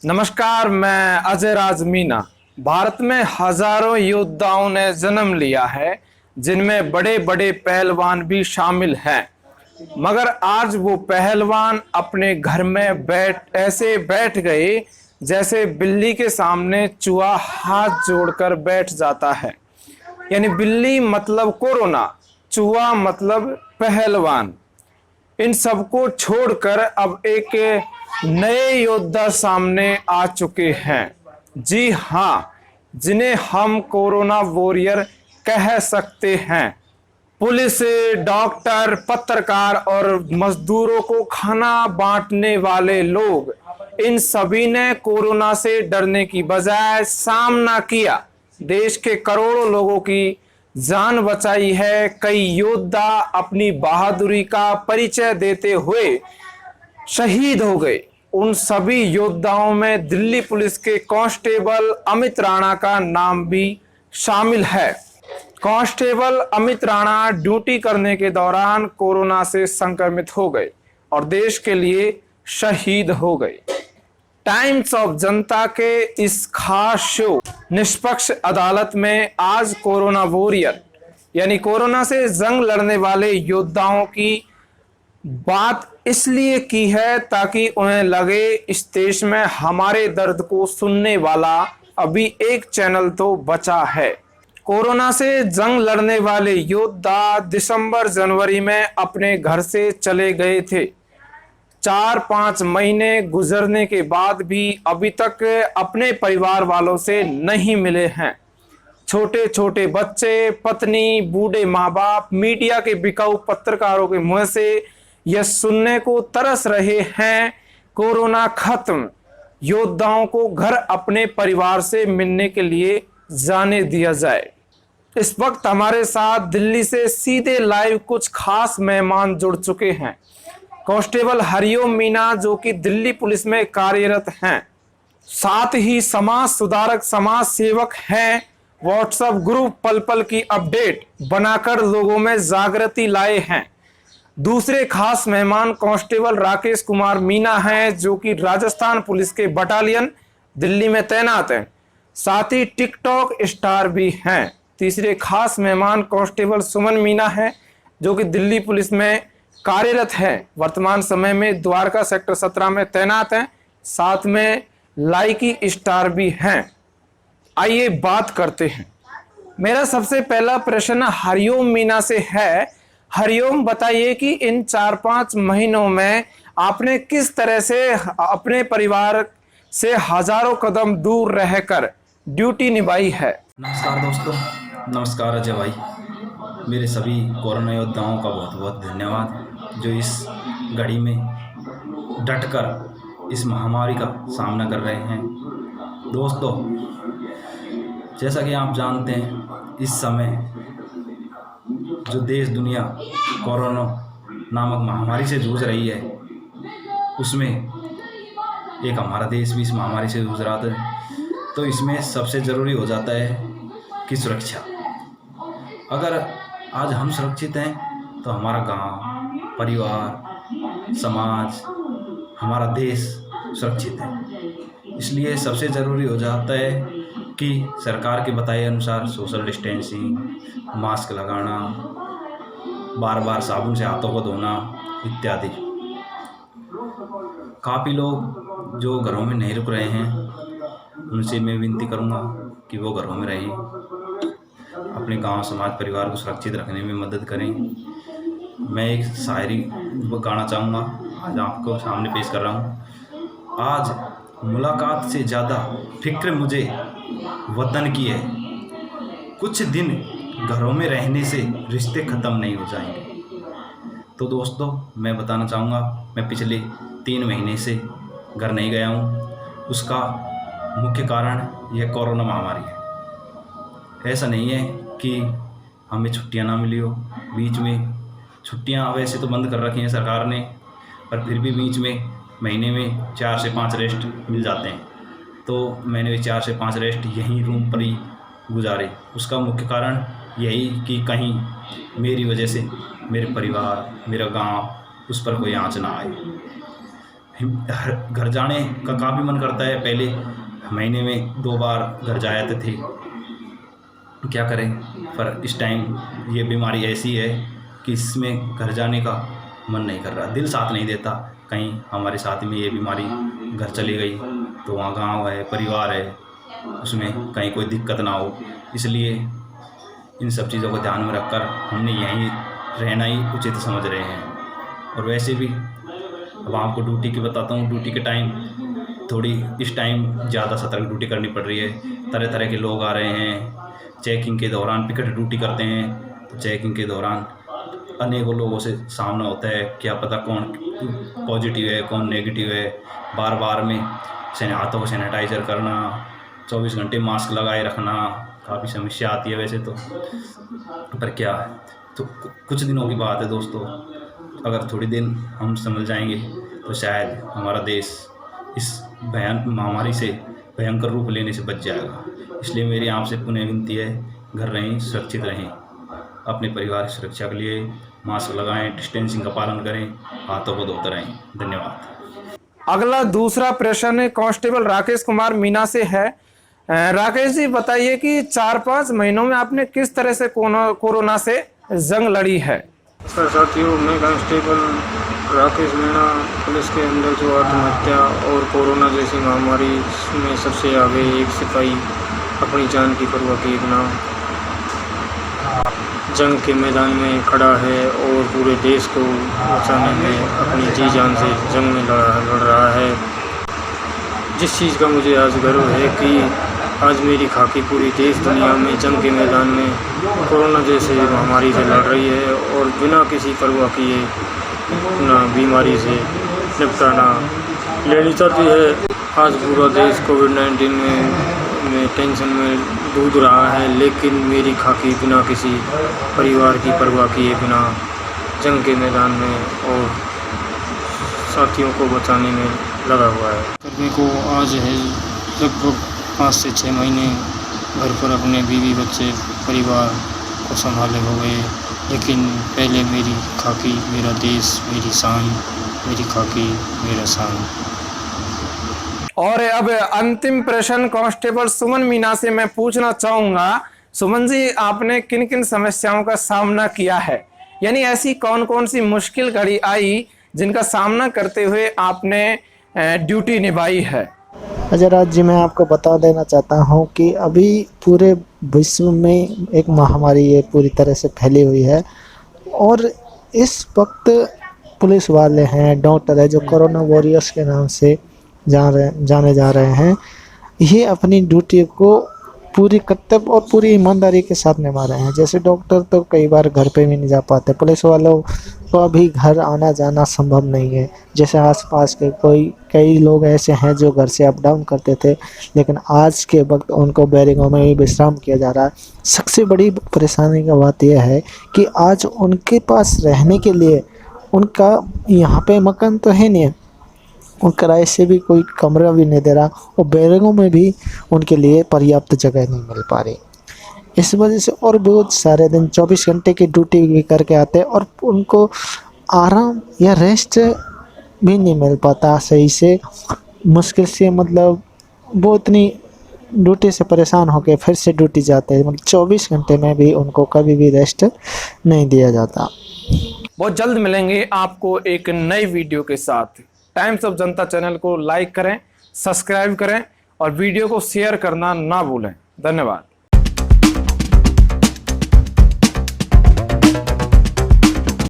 नमस्कार, मैं अजय राज मीना। भारत में हजारों योद्धाओं ने जन्म लिया है, जिनमें बड़े बड़े पहलवान भी शामिल हैं। मगर आज वो पहलवान अपने घर में ऐसे बैठ गए जैसे बिल्ली के सामने चूहा हाथ जोड़कर बैठ जाता है। यानी बिल्ली मतलब कोरोना, चूहा मतलब पहलवान। इन सबको छोड़कर अब एक नए योद्धा सामने आ चुके हैं। जी हाँ, जिन्हें हम कोरोना वॉरियर कह सकते हैं। पुलिस, डॉक्टर, पत्रकार और मजदूरों को खाना बांटने वाले लोग, इन सभी ने कोरोना से डरने की बजाय सामना किया, देश के करोड़ों लोगों की जान बचाई है। कई योद्धा अपनी बहादुरी का परिचय देते हुए शहीद हो गए। उन सभी योद्धाओं में दिल्ली पुलिस के कांस्टेबल अमित राणा का नाम भी शामिल है। कांस्टेबल अमित राणा ड्यूटी करने के दौरान कोरोना से संक्रमित हो गए और देश के लिए शहीद हो गए। टाइम्स ऑफ जनता के इस खास शो निष्पक्ष अदालत में आज कोरोना वॉरियर यानी कोरोना से जंग लड़ने वाले योद्धाओं की बात इसलिए की है ताकि उन्हें लगे इस देश में हमारे दर्द को सुनने वाला अभी एक चैनल तो बचा है। कोरोना से जंग लड़ने वाले योद्धा दिसंबर जनवरी में अपने घर से चले गए थे। 4-5 महीने गुजरने के बाद भी अभी तक अपने परिवार वालों से नहीं मिले हैं। छोटे छोटे बच्चे, पत्नी, बूढ़े माँ बाप मीडिया के बिकाऊ पत्रकारों के मुंह से यह सुनने को तरस रहे हैं, कोरोना खत्म, योद्धाओं को घर अपने परिवार से मिलने के लिए जाने दिया जाए। इस वक्त हमारे साथ दिल्ली से सीधे लाइव कुछ खास मेहमान जुड़ चुके हैं। कांस्टेबल हरिओम मीना, जो कि दिल्ली पुलिस में कार्यरत हैं, साथ ही समाज सुधारक, समाज सेवक हैं। व्हाट्सएप ग्रुप पल पल की अपडेट बनाकर लोगों में जागृति लाए हैं। दूसरे खास मेहमान कांस्टेबल राकेश कुमार मीना हैं, जो कि राजस्थान पुलिस के बटालियन दिल्ली में तैनात हैं, साथ ही टिकटॉक स्टार भी हैं। तीसरे खास मेहमान कांस्टेबल सुमन मीना हैं, जो कि दिल्ली पुलिस में कार्यरत हैं, वर्तमान समय में द्वारका सेक्टर 17 में तैनात हैं, साथ में लाइकी स्टार भी हैं। आइए बात करते हैं। मेरा सबसे पहला प्रश्न हरिओम मीना से है। हरिओम, बताइए कि इन 4-5 महीनों में आपने किस तरह से अपने परिवार से हजारों कदम दूर रहकर ड्यूटी निभाई है। नमस्कार दोस्तों, नमस्कार अजय भाई। मेरे सभी कोरोना योद्धाओं का बहुत बहुत धन्यवाद, जो इस घड़ी में डटकर इस महामारी का सामना कर रहे हैं। दोस्तों, जैसा कि आप जानते हैं, इस समय जो देश दुनिया कोरोना नामक महामारी से जूझ रही है, उसमें एक हमारा देश भी इस महामारी से जूझ रहा था। तो इसमें सबसे ज़रूरी हो जाता है कि सुरक्षा। अगर आज हम सुरक्षित हैं तो हमारा गांव, परिवार, समाज, हमारा देश सुरक्षित है। इसलिए सबसे ज़रूरी हो जाता है कि सरकार के बताए अनुसार सोशल डिस्टेंसिंग, मास्क लगाना, बार बार साबुन से हाथों को धोना इत्यादि। काफ़ी लोग जो घरों में नहीं रुक रहे हैं, उनसे मैं विनती करूंगा कि वो घरों में रहें, अपने गांव, समाज, परिवार को सुरक्षित रखने में मदद करें। मैं एक शायरी गाना चाहूँगा, आज आपको सामने पेश कर रहा हूँ। आज मुलाकात से ज़्यादा फिक्र मुझे वतन की है, कुछ दिन घरों में रहने से रिश्ते ख़त्म नहीं हो जाएंगे। तो दोस्तों, मैं बताना चाहूँगा, मैं पिछले 3 महीने से घर नहीं गया हूँ। उसका मुख्य कारण यह कोरोना महामारी है। ऐसा नहीं है कि हमें छुट्टियाँ ना मिली हो। बीच में छुट्टियाँ वैसे तो बंद कर रखी हैं सरकार ने, पर फिर भी बीच में महीने में 4 से 5 रेस्ट मिल जाते हैं। तो मैंने 4 से 5 रेस्ट यहीं रूम पर ही गुजारे। उसका मुख्य कारण यही कि कहीं मेरी वजह से मेरे परिवार, मेरा गांव, उस पर कोई आँच ना आए। घर जाने का काफ़ी मन करता है। पहले महीने में 2 बार घर जा आते थे, क्या करें। पर इस टाइम ये बीमारी ऐसी है कि इसमें घर जाने का मन नहीं कर रहा, दिल साथ नहीं देता। कहीं हमारे साथ में ये बीमारी घर चली गई तो वहाँ गांव है, परिवार है, उसमें कहीं कोई दिक्कत ना हो। इसलिए इन सब चीज़ों को ध्यान में रखकर हमने यहीं रहना ही उचित समझ रहे हैं। और वैसे भी अब आपको ड्यूटी की बताता हूँ, ड्यूटी के टाइम थोड़ी इस टाइम ज़्यादा सतर्क ड्यूटी करनी पड़ रही है। तरह तरह के लोग आ रहे हैं, चेकिंग के दौरान पिकेट ड्यूटी करते हैं, तो चेकिंग के दौरान अनेकों लोगों से सामना होता है, क्या पता कौन पॉजिटिव है कौन नेगेटिव है। बार बार में हाथों को सैनिटाइज़र करना, 24 घंटे मास्क लगाए रखना, काफ़ी समस्या आती है वैसे तो, पर क्या है। तो कुछ दिनों की बात है दोस्तों, अगर थोड़ी दिन हम समझ जाएंगे तो शायद हमारा देश इस महामारी से भयंकर रूप लेने से बच जाएगा। इसलिए मेरी आपसे पुनः विनती है, घर रहें, सुरक्षित रहें, अपने परिवार की सुरक्षा के लिए मास्क लगाएं, डिस्टेंसिंग का पालन करें, हाथों को धोते रहें। धन्यवाद। अगला दूसरा प्रश्न कांस्टेबल राकेश कुमार मीना से है। राकेश जी बताइए कि 4-5 महीनों में आपने किस तरह से कोरोना से जंग लड़ी है। सर साथियों, मैं कांस्टेबल राकेश मीणा पुलिस के अंदर जो आत्महत्या और कोरोना जैसी महामारी में सबसे आगे एक सिपाही अपनी जान की परवाह किए बिना जंग के मैदान में खड़ा है और पूरे देश को बचाने में अपनी जी जान से जंग में लड़ रहा है। जिस चीज़ का मुझे आज गर्व है कि आज मेरी खाकी पूरी देश दुनिया में जंग के मैदान में कोरोना जैसे महामारी से लड़ रही है और बिना किसी परवाह किए अपना बीमारी से निपटाना लेनी चाहती है। आज पूरा देश कोविड-19 में टेंशन में डूब रहा है, लेकिन मेरी खाकी बिना किसी परिवार की परवाह किए बिना जंग के मैदान में और साथियों को बचाने में लगा हुआ है। करने को आज है लगभग 5 से 6 महीने घर पर अपने बीवी बच्चे परिवार को संभाले हो गए, लेकिन पहले मेरी खाकी मेरा देश, मेरी शान, मेरी खाकी मेरा शान। और अब अंतिम प्रश्न कांस्टेबल सुमन मीना से मैं पूछना चाहूंगा। सुमन जी, आपने किन किन समस्याओं का सामना किया है, यानी ऐसी कौन कौन सी मुश्किल घड़ी आई जिनका सामना करते हुए आपने ड्यूटी निभाई है। अजय राज जी, मैं आपको बता देना चाहता हूं कि अभी पूरे विश्व में एक महामारी ये पूरी तरह से फैली हुई है और इस वक्त पुलिस वाले हैं, डॉक्टर है, जो कोरोना वॉरियर्स के नाम से जाने जा रहे हैं, ये अपनी ड्यूटी को पूरी कर्तव्य और पूरी ईमानदारी के साथ निभा रहे हैं। जैसे डॉक्टर तो कई बार घर पे भी नहीं जा पाते, पुलिस वालों को अभी घर आना जाना संभव नहीं है। जैसे आसपास के कई लोग ऐसे हैं जो घर से अप डाउन करते थे, लेकिन आज के वक्त उनको बैरिगों में ही विश्राम किया जा रहा है। सबसे बड़ी परेशानी का बात यह है कि आज उनके पास रहने के लिए उनका यहाँ पे मकान तो है नहीं है, उन किराए से भी कोई कमरा भी नहीं दे रहा और बैरकों में भी उनके लिए पर्याप्त जगह नहीं मिल पा रही। इस वजह से और बहुत सारे दिन 24 घंटे की ड्यूटी भी करके आते हैं और उनको आराम या रेस्ट भी नहीं मिल पाता सही से। मुश्किल से मतलब वो इतनी ड्यूटी से परेशान होकर फिर से ड्यूटी जाते हैं, मतलब 24 घंटे में भी उनको कभी भी रेस्ट नहीं दिया जाता। बहुत जल्द मिलेंगे आपको एक नई वीडियो के साथ। टाइम्स ऑफ जनता चैनल को लाइक करें, सब्सक्राइब करें और वीडियो को शेयर करना ना भूलें। धन्यवाद।